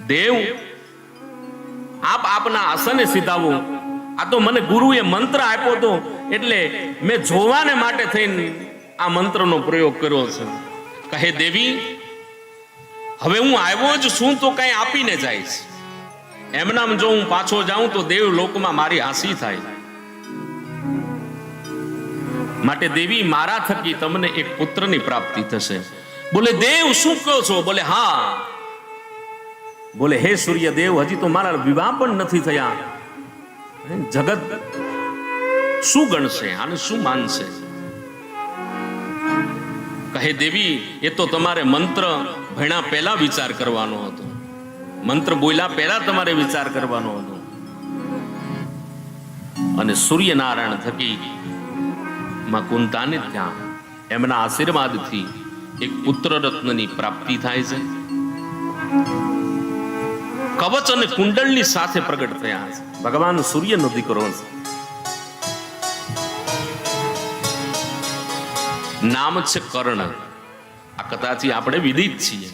દેવ આપ આપના આસને સીધાવો. આ તો મને ગુરુએ મંત્ર આપ્યો હતો એટલે મેં જોવાને માટે થઈને આ મંત્રનો પ્રયોગ કર્યો છે. કહે દેવી, હવે હું આવ્યો જ છું તો કઈ આપીને જઈશ. એમનામ જો હું પાછો જાઉં તો દેવ લોકમાં મારી હાંસી થાય. માટે દેવી, મારા થકી તમને એક પુત્રની પ્રાપ્તિ થશે. બોલે દેવ શું કહો છો? બોલે હા. બોલે હે સૂર્યદેવ, હજી તો મારા વિવાહ પણ નથી થયા. જગત શું ગણશે, આને શું માનશે? કહે દેવી, એ તો તમારે મંત્ર ભણ્યા પહેલા વિચાર કરવાનો હતો. મંત્ર બોલ્યા પહેલા તમારે વિચાર કરવાનો હતો. અને સૂર્યનારાયણ થકી માં કુંતાને ત્યાં એમના આશીર્વાદથી એક પુત્ર રત્નની પ્રાપ્તિ થાય છે. કવચ અને કુંડળની સાથે પ્રગટ થયા છે. ભગવાન સૂર્યનો દીકરો છે. નામ છે કર્ણ. આ કથાથી આપણે વિદિત છીએ.